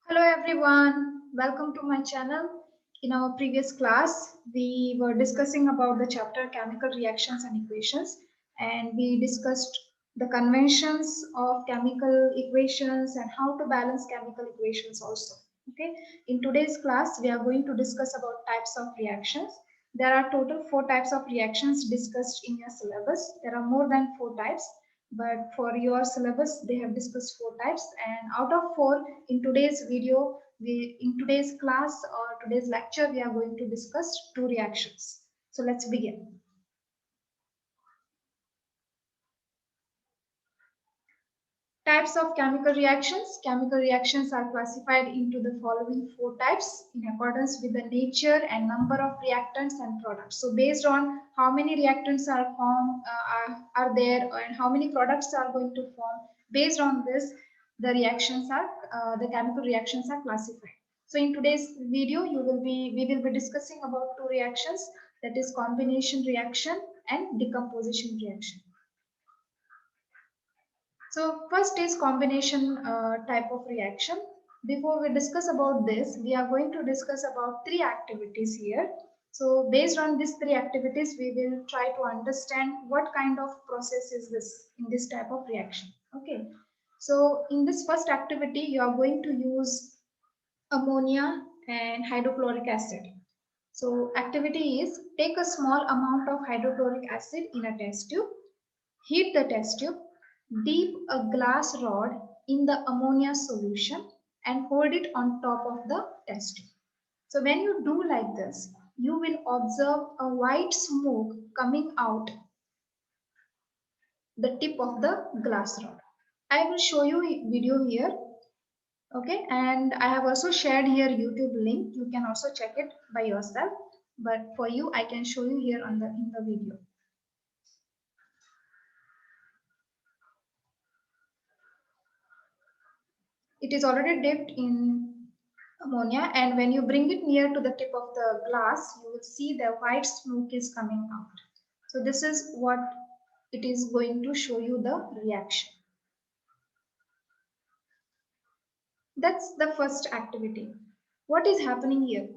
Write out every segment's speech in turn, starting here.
Hello everyone, welcome to my channel. In our previous class, we were discussing about the chapter chemical reactions and equations, and we discussed the conventions of chemical equations and how to balance chemical equations also. Okay, in today's class, we are going to discuss about types of reactions. There are total 4 types of reactions discussed in your syllabus. There are more than 4 types, but for your syllabus they have discussed 4 types, and out of 4 in today's video in today's class or today's lecture we are going to discuss 2 reactions. So let's begin. Types of chemical reactions. Chemical reactions are classified into the following 4 types in accordance with the nature and number of reactants and products. So based on how many reactants are formed, are there, and how many products are going to form, based on this, the chemical reactions are classified. So in today's video, we will be discussing about 2 reactions, that is combination reaction and decomposition reaction. So first is combination type of reaction. Before we discuss about this, we are going to discuss about 3 activities here. So based on these 3 activities, we will try to understand what kind of process is this in this type of reaction. Okay. So in this first activity, you are going to use ammonia and hydrochloric acid. So activity is take a small amount of hydrochloric acid in a test tube. Heat the test tube, dip a glass rod in the ammonia solution and hold it on top of the test tube. So when you do like this, you will observe a white smoke coming out the tip of the glass rod. I will show you a video here. Okay, and I have also shared here YouTube link. You can also check it by yourself. But for you, I can show you here on in the video. It is already dipped in ammonia, and when you bring it near to the tip of the glass, you will see the white smoke is coming out. So this is what it is going to show you the reaction. That's the first activity. What is happening here?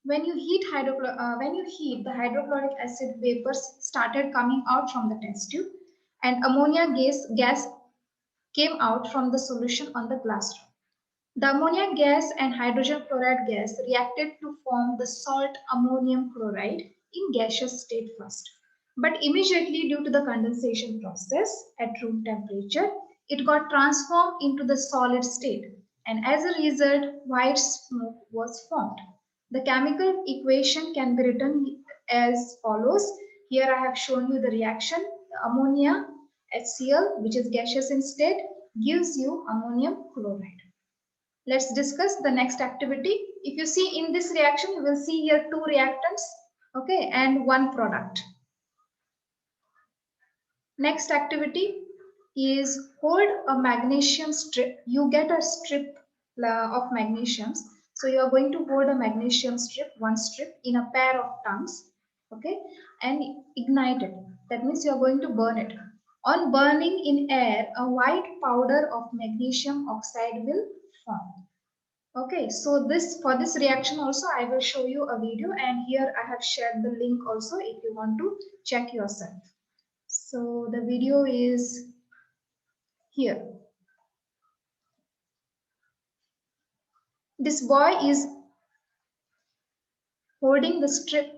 When you heat the hydrochloric acid vapors started coming out from the test tube, and ammonia gas came out from the solution on the glass rod. The ammonia gas and hydrogen chloride gas reacted to form the salt ammonium chloride in gaseous state first. But immediately, due to the condensation process at room temperature, it got transformed into the solid state, and as a result, white smoke was formed. The chemical equation can be written as follows. Here I have shown you the reaction. Ammonia HCl, which is gaseous in state, gives you ammonium chloride. Let's discuss the next activity. If you see in this reaction, you will see here 2 reactants, okay, and 1 product. Next activity is hold a magnesium strip. You get a strip of magnesiums. So you are going to hold a magnesium strip, 1 strip, in a pair of tongues, okay, and ignite it. That means you are going to burn it. On burning in air, a white powder of magnesium oxide will form. Okay, so for this reaction also I will show you a video, and here I have shared the link also if you want to check yourself. So the video is here. This boy is holding the strip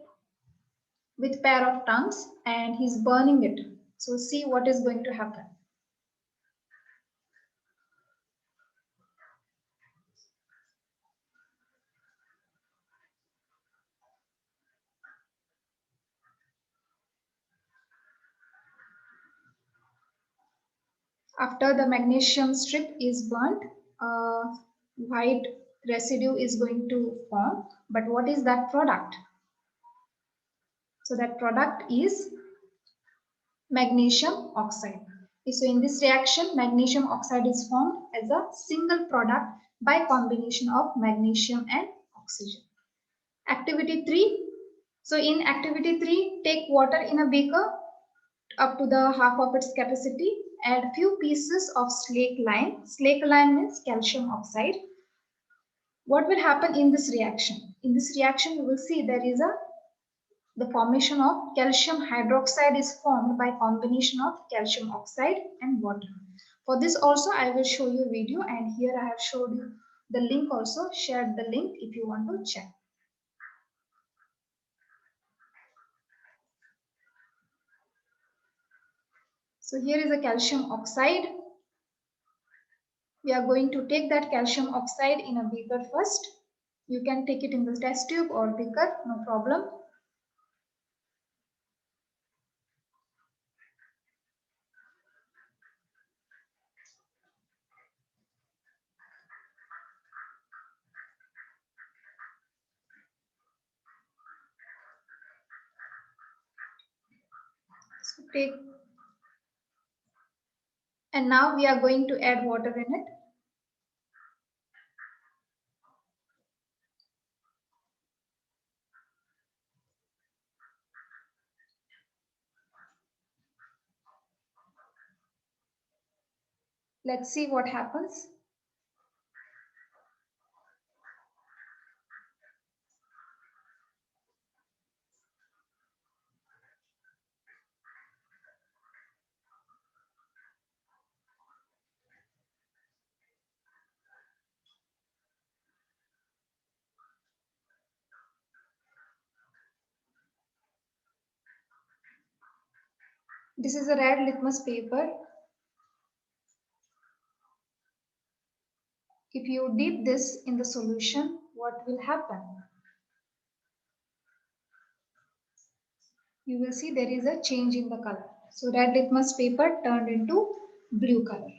with pair of tongues and he's burning it. So see what is going to happen. After the magnesium strip is burnt, white residue is going to form. But what is that product? So that product is magnesium oxide. So in this reaction, magnesium oxide is formed as a single product by combination of magnesium and oxygen. Activity 3. So in activity 3, take water in a beaker up to the half of its capacity. Add few pieces of slake lime. Slake lime means calcium oxide. What will happen in this reaction? In this reaction, you will see there is the formation of calcium hydroxide is formed by combination of calcium oxide and water. For this also I will show you a video, and here I have showed you the link also, shared the link if you want to check. So here is a calcium oxide. We are going to take that calcium oxide in a beaker first. You can take it in the test tube or beaker, no problem. So take, and now we are going to add water in it. Let's see what happens. This is a red litmus paper. If you dip this in the solution, what will happen? You will see there is a change in the color. So red litmus paper turned into blue color.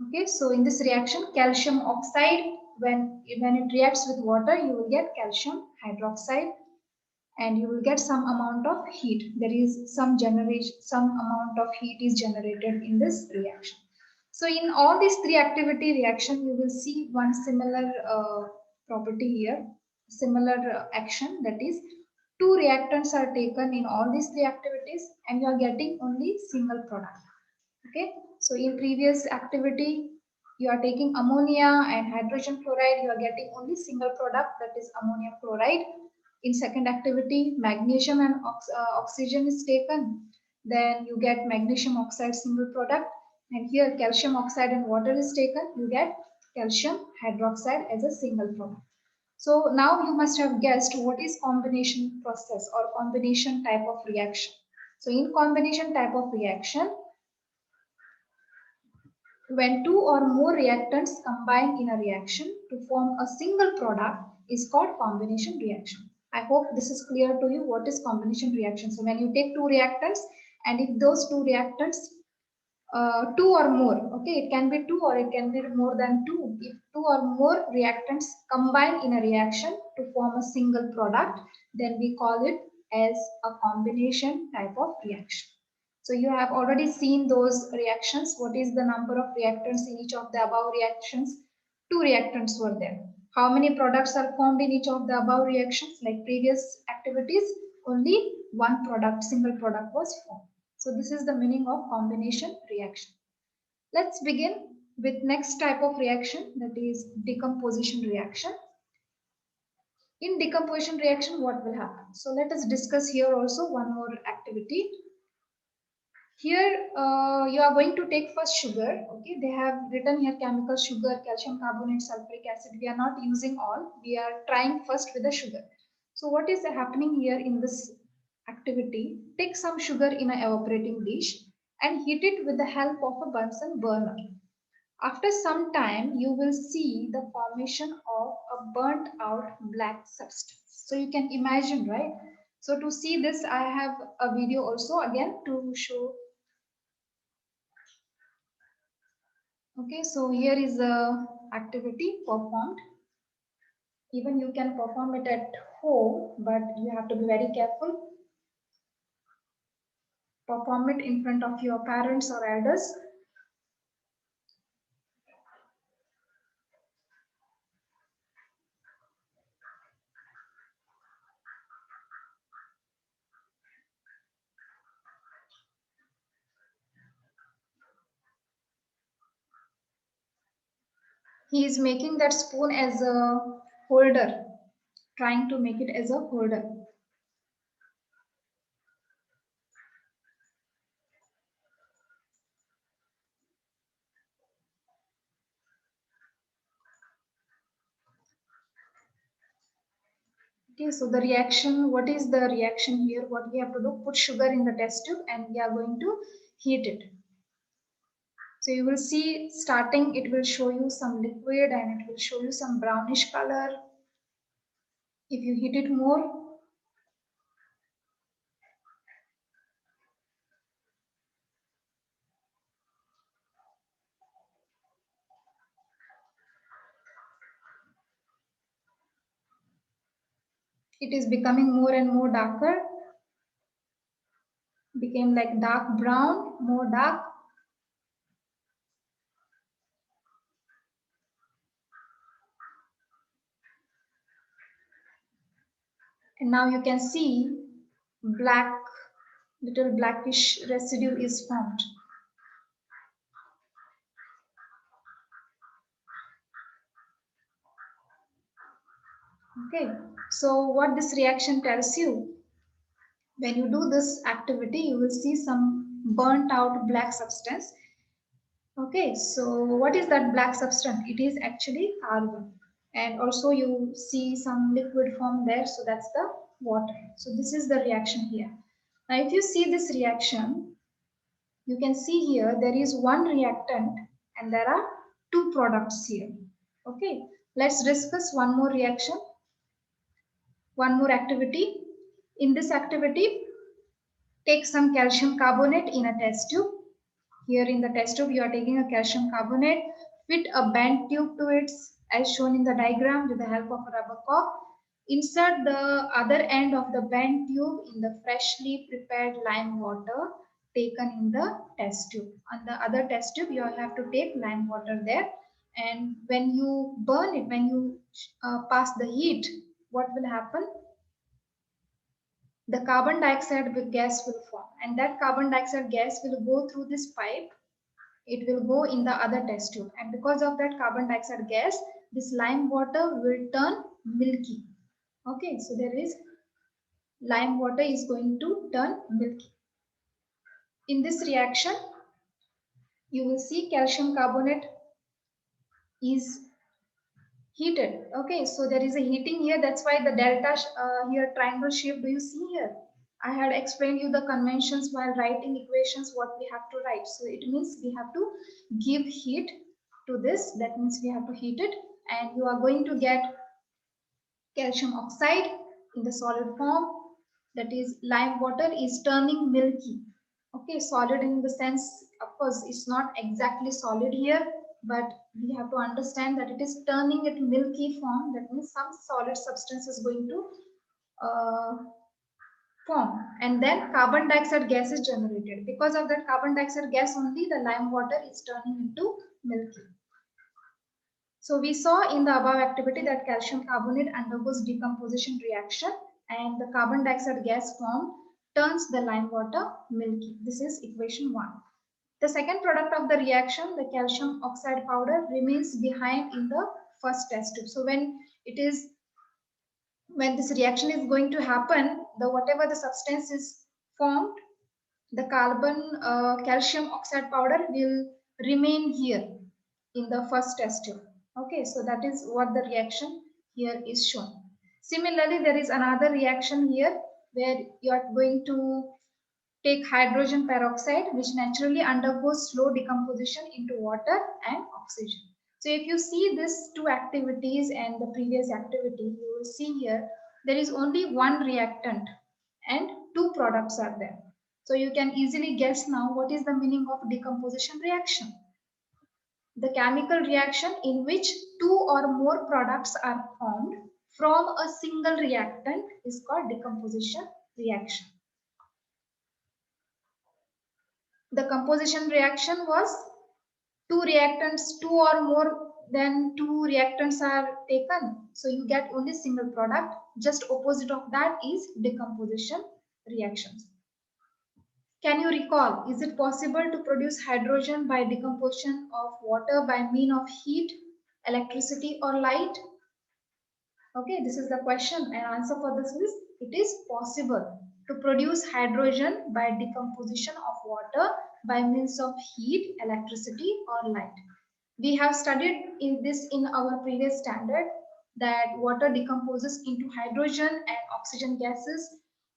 Okay, so in this reaction, calcium oxide, when it reacts with water, you will get calcium hydroxide, and you will get some amount of heat. There is some amount of heat is generated in this reaction. So in all these three activity reaction, you will see one similar property here, similar action, that is two reactants are taken in all these three activities and you are getting only single product. Okay, so in previous activity, you are taking ammonia and hydrogen chloride, you are getting only single product, that is ammonium chloride. In second activity, magnesium and oxygen is taken, then you get magnesium oxide single product, and here calcium oxide and water is taken, you get calcium hydroxide as a single product. So now you must have guessed what is combination process or combination type of reaction. So in combination type of reaction, when two or more reactants combine in a reaction to form a single product is called combination reaction. I hope this is clear to you what is combination reaction. So when you take two reactants and if those two reactants, two or more, okay, it can be two or it can be more than two. If two or more reactants combine in a reaction to form a single product, then we call it as a combination type of reaction. So you have already seen those reactions. What is the number of reactants in each of the above reactions? Two reactants were there. How many products are formed in each of the above reactions? Like previous activities, only one product, single product was formed. So this is the meaning of combination reaction. Let's begin with next type of reaction, that is decomposition reaction. In decomposition reaction, what will happen? So let us discuss here also one more activity. Here you are going to take first sugar. Okay, they have written here chemical sugar, calcium carbonate, sulfuric acid. We are not using all. We are trying first with the sugar. So what is happening here in this activity? Take some sugar in an evaporating dish and heat it with the help of a Bunsen burner. After some time, you will see the formation of a burnt out black substance. So you can imagine, right? So to see this, I have a video also again to show. Okay, so here is a activity performed. Even you can perform it at home, but you have to be very careful. Perform it in front of your parents or elders. He is making that spoon as a holder, trying to make it as a holder. Okay, so the reaction, what is the reaction here? What we have to do, put sugar in the test tube and we are going to heat it. So you will see starting, it will show you some liquid and it will show you some brownish color. If you heat it more, it is becoming more and more darker, became like dark brown, more dark. And now you can see black, little blackish residue is formed. Okay, so what this reaction tells you, when you do this activity, you will see some burnt out black substance. Okay, so what is that black substance? It is actually carbon. And also you see some liquid form there, so that's the water. So this is the reaction here. Now if you see this reaction, you can see here there is one reactant and there are two products here. Okay, let's discuss one more reaction, one more activity. In this activity, take some calcium carbonate in a test tube. Here in the test tube, you are taking a calcium carbonate, fit a bent tube to it as shown in the diagram with the help of a rubber cork. Insert the other end of the bent tube in the freshly prepared lime water taken in the test tube. On the other test tube, you have to take lime water there. And when you burn it, when you pass the heat, what will happen? The carbon dioxide gas will form, and that carbon dioxide gas will go through this pipe. It will go in the other test tube, and because of that carbon dioxide gas, this lime water will turn milky. Okay, so there is lime water is going to turn milky. In this reaction, you will see calcium carbonate is heated. Okay, so there is a heating here. That's why the delta here triangle shape. Do you see here? I had explained you the conventions while writing equations what we have to write. So it means we have to give heat to this. That means we have to heat it, and you are going to get calcium oxide in the solid form. That is, lime water is turning milky. Okay, solid in the sense, of course, it's not exactly solid here, but we have to understand that it is turning it milky form. That means some solid substance is going to uh, form, and then carbon dioxide gas is generated. Because of that carbon dioxide gas only, the lime water is turning into milky. So we saw in the above activity that calcium carbonate undergoes decomposition reaction and the carbon dioxide gas formed turns the lime water milky. This is equation 1. The second product of the reaction, the calcium oxide powder, remains behind in the first test tube. So when this reaction is going to happen, the whatever the substance is formed, the calcium oxide powder will remain here in the first test tube. Okay, so that is what the reaction here is shown. Similarly, there is another reaction here where you are going to take hydrogen peroxide, which naturally undergoes slow decomposition into water and oxygen. So if you see these two activities and the previous activity, you will see here there is only one reactant and two products are there. So you can easily guess now what is the meaning of decomposition reaction. The chemical reaction in which two or more products are formed from a single reactant is called decomposition reaction. The composition reaction was two reactants, two or more than two reactants are taken. So you get only single product. Just opposite of that is decomposition reactions. Can you recall, is it possible to produce hydrogen by decomposition of water by mean of heat? electricity or light? Okay, this is the question, and answer for this is it is possible to produce hydrogen by decomposition of water by means of heat, electricity or light. We have studied in this in our previous standard that water decomposes into hydrogen and oxygen gases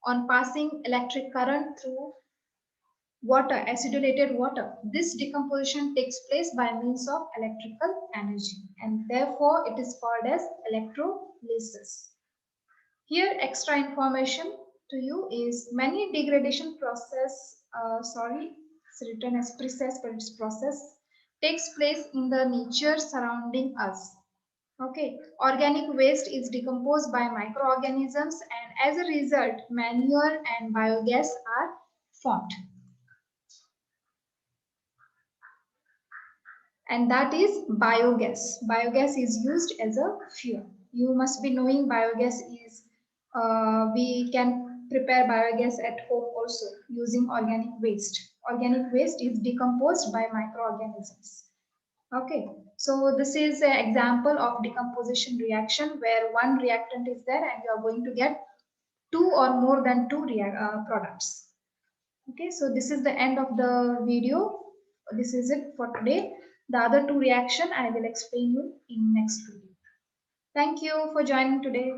on passing electric current through water, acidulated water. This decomposition takes place by means of electrical energy and therefore it is called as electrolysis. Here extra information to you is many degradation process, it's written as process but it's process, takes place in the nature surrounding us. Okay, organic waste is decomposed by microorganisms and as a result manure and biogas are formed. And that is biogas. Biogas is used as a fuel. You must be knowing biogas is, we can prepare biogas at home also using organic waste. Organic waste is decomposed by microorganisms. Okay, so this is an example of decomposition reaction where one reactant is there and you are going to get two or more than two products. Okay, so this is the end of the video. This is it for today. The other two reaction I will explain you in next video. Thank you for joining today.